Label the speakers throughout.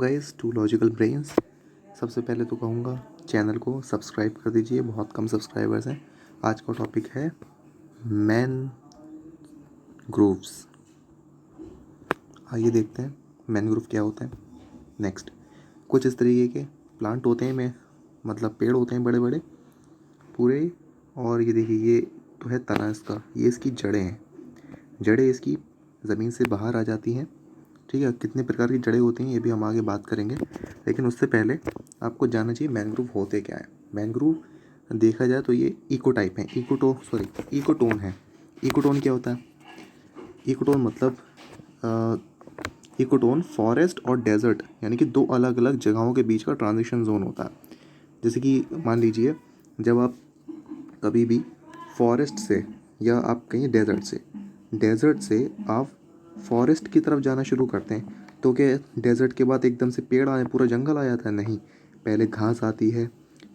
Speaker 1: Guys to logical brains. सबसे पहले तो कहूँगा चैनल को सब्सक्राइब कर दीजिए, बहुत कम सब्सक्राइबर्स हैं। आज का टॉपिक है मैनग्रोव्स। आइए देखते हैं मैनग्रोव क्या होता है। नेक्स्ट, कुछ इस तरीके के प्लांट होते हैं, मतलब पेड़ होते हैं बड़े बड़े पूरे। और ये देखिए, ये तो है तना इसका, ये इसकी जड़ें हैं। जड़ें इसकी ज़मीन से बाहर आ जाती हैं। ठीक है, कितने प्रकार की जड़ें होती हैं ये भी हम आगे बात करेंगे, लेकिन उससे पहले आपको जानना चाहिए मैनग्रोव होते क्या है। मैनग्रोव देखा जाए तो ये इको टाइप है, इकोटोन है। इकोटोन क्या होता है? इकोटोन मतलब इकोटोन फॉरेस्ट और डेजर्ट, यानी कि दो अलग अलग जगहों के बीच का ट्रांजिशन जोन होता है। जैसे कि मान लीजिए, जब आप कभी भी फॉरेस्ट से या आप कहीं डेजर्ट से आप फॉरेस्ट की तरफ जाना शुरू करते हैं, तो क्या डेजर्ट के बाद एकदम से पेड़ आए, पूरा जंगल आ जाता है? नहीं, पहले घास आती है,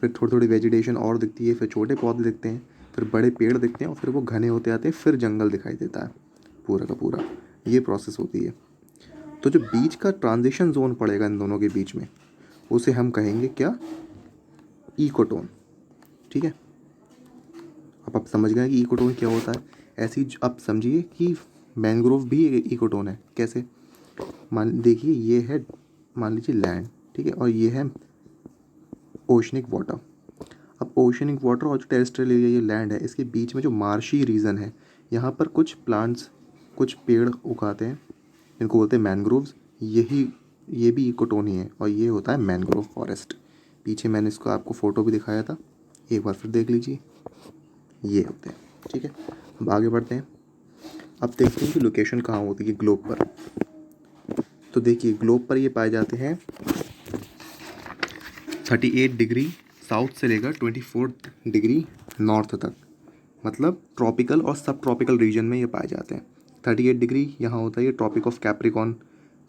Speaker 1: फिर थोड़ी थोड़ी वेजिटेशन और दिखती है, फिर छोटे पौधे दिखते हैं, फिर बड़े पेड़ दिखते हैं, और फिर वो घने होते आते हैं, फिर जंगल दिखाई देता है पूरा का पूरा। ये प्रोसेस होती है। तो जो बीच का ट्रांजिशन जोन पड़ेगा इन दोनों के बीच में, उसे हम कहेंगे क्या? इकोटोन। ठीक है, अब आप समझ गए कि इकोटोन क्या होता है। ऐसे ही आप समझिए कि मैंग्रोव भी इकोटोन है। कैसे? मान देखिए, ये है, मान लीजिए लैंड, ठीक है, और ये है ओशनिक वाटर। अब ओशनिक वाटर और जो टेरेस्ट्रियल एरिया ये लैंड है, इसके बीच में जो मार्शी रीजन है, यहाँ पर कुछ प्लांट्स, कुछ पेड़ उगाते हैं, इनको बोलते हैं मैनग्रोव्स। ये भी इकोटोन ही है, और ये होता है मैनग्रोव फॉरेस्ट। पीछे मैंने इसको आपको फ़ोटो भी दिखाया था, एक बार फिर देख लीजिए, ये होते हैं। ठीक है, अब आगे बढ़ते हैं। अब देखते हैं कि लोकेशन कहाँ होती है ग्लोब पर। तो देखिए, ग्लोब पर ये पाए जाते हैं 38 डिग्री साउथ से लेकर 24 डिग्री नॉर्थ तक, मतलब ट्रॉपिकल और सब ट्रॉपिकल रीजन में ये पाए जाते हैं। 38 डिग्री यहाँ होता है ये ट्रॉपिक ऑफ कैप्रिकॉन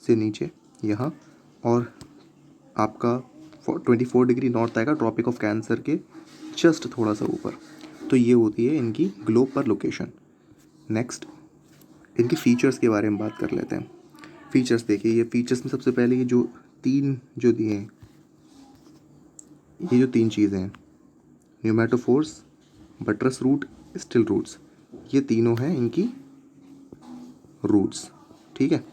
Speaker 1: से नीचे यहाँ, और आपका 24 डिग्री नॉर्थ आएगा ट्रॉपिक ऑफ कैंसर के जस्ट थोड़ा सा ऊपर। तो ये होती है इनकी ग्लोब पर लोकेशन। नेक्स्ट, इनके फीचर्स के बारे में बात कर लेते हैं। फीचर्स देखिए, ये फीचर्स में सबसे पहले ये जो तीन जो दिए हैं, ये जो तीन चीज़ें हैं, pneumatophores, buttress root, stilt roots, ये तीनों हैं इनकी रूट्स। ठीक है,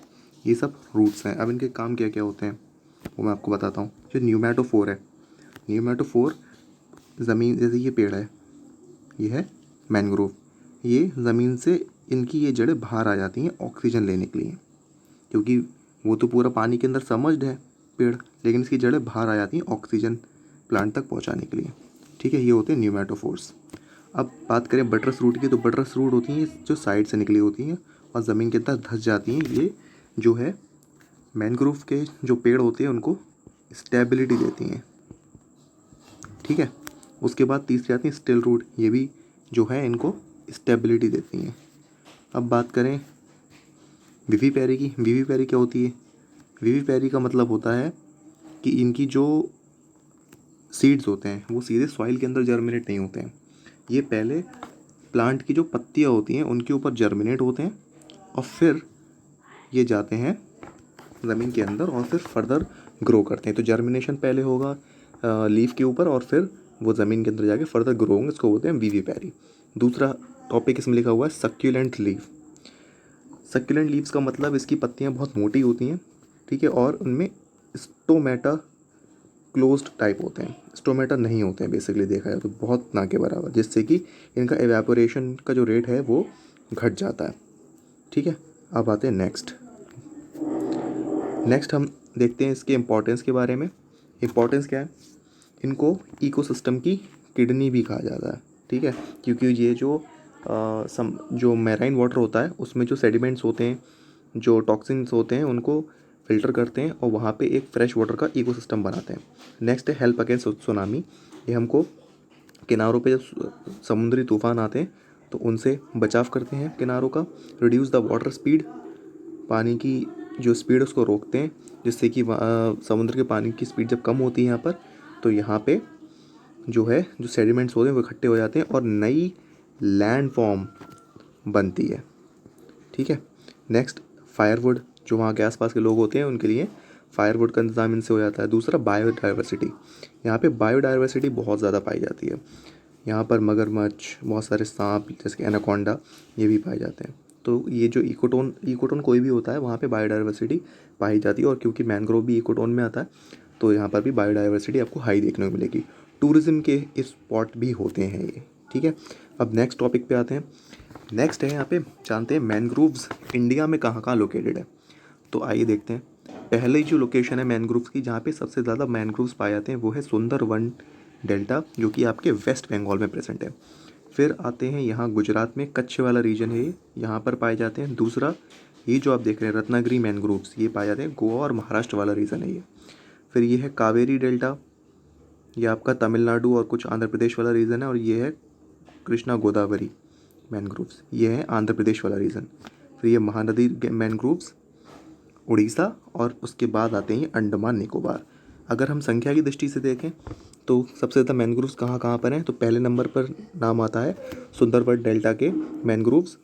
Speaker 1: ये सब रूट्स हैं। अब इनके काम क्या क्या होते हैं वो मैं आपको बताता हूँ। जो न्यूमेटोफोर है, न्यूमेटोफोर ज़मीन, जैसे ये पेड़ है, ये है मैनग्रोव, ये ज़मीन से इनकी ये जड़ें बाहर आ जाती हैं ऑक्सीजन लेने के लिए, क्योंकि वो तो पूरा पानी के अंदर समर्ज्ड है पेड़, लेकिन इसकी जड़ें बाहर आ जाती हैं ऑक्सीजन प्लांट तक पहुंचाने के लिए। ठीक है, ये होते हैं न्यूमेटोफोर्स। अब बात करें बटरस रूट की, तो बटरस रूट होती हैं जो साइड से निकली होती हैं और ज़मीन के अंदर धंस जाती हैं। ये जो है मैनग्रोव के जो पेड़ होते हैं उनको स्टेबिलिटी देती हैं। ठीक है, उसके बाद तीसरी आती है स्टिल रूट, ये भी जो है इनको स्टेबिलिटी देती हैं। अब बात करें विवीपैरी की। विवीपैरी क्या होती है? विवीपैरी का मतलब होता है कि इनकी जो सीड्स होते हैं वो सीधे सॉइल के अंदर जर्मिनेट नहीं होते हैं, ये पहले प्लांट की जो पत्तियां होती हैं उनके ऊपर जर्मिनेट होते हैं, और फिर ये जाते हैं ज़मीन के अंदर और फिर फर्दर ग्रो करते हैं। तो जर्मिनेशन पहले होगा लीफ के ऊपर, और फिर वो ज़मीन के अंदर जाके फर्दर ग्रो होंगे, इसको बोलते हैं विवीपैरी। दूसरा टॉपिक इसमें लिखा हुआ है सक्यूलेंट लीफ। सक्यूलेंट लीव्स का मतलब इसकी पत्तियां बहुत मोटी होती हैं, ठीक है, और उनमें स्टोमेटा क्लोज्ड टाइप होते हैं, स्टोमेटा नहीं होते हैं बेसिकली देखा जाए तो, बहुत ना के बराबर, जिससे कि इनका एवेपोरेशन का जो रेट है वो घट जाता है। ठीक है, अब आते हैं नेक्स्ट हम देखते हैं इसके इम्पोर्टेंस के बारे में। इम्पोर्टेंस क्या है? इनको इकोसिस्टम की किडनी भी कहा जाता है। ठीक है, क्योंकि ये जो मैराइन वाटर होता है उसमें जो सेडिमेंट्स होते हैं, जो टॉक्सिन्स होते हैं, उनको फिल्टर करते हैं और वहाँ पे एक फ्रेश वाटर का इकोसिस्टम बनाते हैं। नेक्स्ट है हेल्प अगेंस्ट सुनामी। ये हमको किनारों पे जब समुद्री तूफान आते हैं तो उनसे बचाव करते हैं किनारों का। रिड्यूस द वाटर स्पीड, पानी की जो स्पीड उसको रोकते हैं, जिससे कि समुद्र के पानी की स्पीड जब कम होती है यहाँ पर, तो यहाँ पे जो है जो सेडिमेंट्स होते हैं वो इकट्ठे हो जाते हैं और नई लैंड फॉर्म बनती है। ठीक है, नेक्स्ट फायरवुड, जो वहाँ के आसपास के लोग होते हैं उनके लिए फायरवुड का इंतज़ाम इनसे हो जाता है। दूसरा बायोडाइवर्सिटी, यहाँ पे बायोडाइवर्सिटी बहुत ज़्यादा पाई जाती है। यहाँ पर मगरमच्छ, बहुत सारे सांप जैसे कि एनाकोंडा, ये भी पाए जाते हैं। तो ये जो इकोटोन कोई भी होता है वहाँ पे बायोडाइवर्सिटी पाई जाती है, और क्योंकि मैंग्रोव भी इकोटोन में आता है तो यहाँ पर भी बायोडाइवर्सिटी आपको हाई देखने को मिलेगी। टूरिज़्म के स्पॉट भी होते हैं ये, ठीक है। अब नेक्स्ट टॉपिक पे आते हैं। नेक्स्ट है यहाँ पे जानते हैं मैनग्रोव्स इंडिया में कहाँ कहाँ लोकेटेड है। तो आइए देखते हैं। पहले जो लोकेशन है मैनग्रोव्स की जहाँ पे सबसे ज़्यादा मैनग्रोव्स पाए जाते हैं वो है सुंदरवन डेल्टा, जो कि आपके वेस्ट बंगाल में प्रेजेंट है। फिर आते हैं यहाँ गुजरात में कच्छ वाला रीजन है ये, यहाँ पर पाए जाते हैं। दूसरा ये जो आप देख रहे हैं रत्नागिरी मैनग्रोव्स, ये पाए जाते हैं गोवा और महाराष्ट्र वाला रीजन है ये। फिर ये है कावेरी डेल्टा, ये आपका तमिलनाडु और कुछ आंध्र प्रदेश वाला रीजन है। और ये है कृष्णा गोदावरी मैनग्रोव्स, ये है आंध्र प्रदेश वाला रीजन। फिर ये महानदी मैनग्रोव्स उड़ीसा, और उसके बाद आते हैं अंडमान निकोबार। अगर हम संख्या की दृष्टि से देखें तो सबसे ज़्यादा मैनग्रोव्स कहाँ कहाँ पर हैं, तो पहले नंबर पर नाम आता है सुंदरबन डेल्टा के मैनग्रोव्स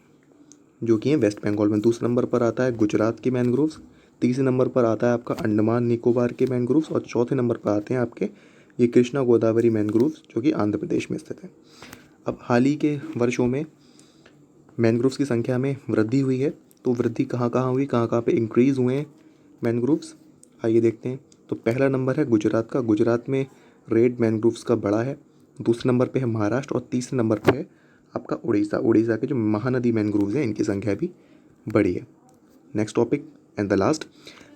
Speaker 1: जो कि हैं वेस्ट बंगाल में। दूसरे नंबर पर आता है गुजरात के मैनग्रोव्स। तीसरे नंबर पर आता है आपका अंडमान निकोबार के मैनग्रोव्स, और चौथे नंबर पर आते हैं आपके ये कृष्णा गोदावरी मैनग्रोव्स जो कि आंध्र प्रदेश में स्थित है। अब हाल ही के वर्षों में मैनग्रोव्स की संख्या में वृद्धि हुई है। तो वृद्धि कहाँ कहाँ हुई, कहाँ कहाँ पे इंक्रीज़ हुए हैं मैनग्रोव्स, आइए देखते हैं। तो पहला नंबर है गुजरात का, गुजरात में रेड मैनग्रोव्स का बड़ा है। दूसरे नंबर पे है महाराष्ट्र, और तीसरे नंबर पे है आपका उड़ीसा। उड़ीसा के जो महानदी मैनग्रोव्स हैं इनकी संख्या भी बड़ी है। Next topic and the last,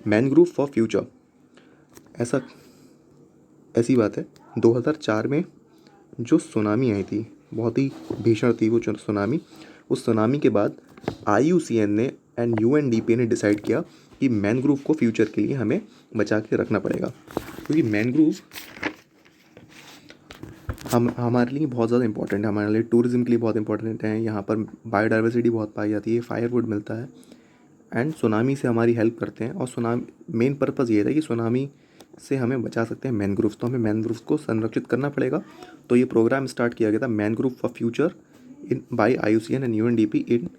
Speaker 1: mangrove for future. ऐसी बात है 2004 में जो सुनामी आई थी, बहुत ही भीषण थी वो सुनामी। उस सुनामी के बाद IUCN ने एंड UNDP ने डिसाइड किया कि मैनग्रोव को फ्यूचर के लिए हमें बचा के रखना पड़ेगा, क्योंकि मैनग्रोव हमारे लिए बहुत ज़्यादा इंपॉर्टेंट है, हमारे लिए टूरिज़्म के लिए बहुत इंपॉर्टेंट है। यहाँ पर बायोडाइवर्सिटी बहुत पाई जाती है, फायरवुड मिलता है, एंड सुनामी से हमारी हेल्प करते हैं। और सुनामी मेन पर्पज़ ये था कि सुनामी से हमें बचा सकते हैं मैनग्रोव्स, तो हमें मैनग्रोव्स को संरक्षित करना पड़ेगा। तो ये प्रोग्राम स्टार्ट किया गया था mangrove for future in by IUCN and UNDP इन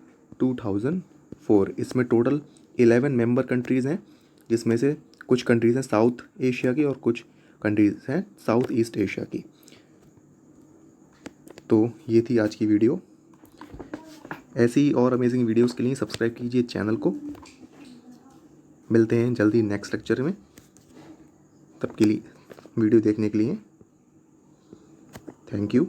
Speaker 1: 2004। इसमें टोटल 11 मेंबर कंट्रीज़ हैं, जिसमें से कुछ कंट्रीज़ हैं साउथ एशिया की और कुछ कंट्रीज़ हैं साउथ ईस्ट एशिया की। तो ये थी आज की वीडियो। ऐसी ही और अमेजिंग वीडियोस के लिए सब्सक्राइब कीजिए चैनल को। मिलते हैं जल्दी नेक्स्ट लेक्चर में, तब के लिए वीडियो देखने के लिए थैंक यू।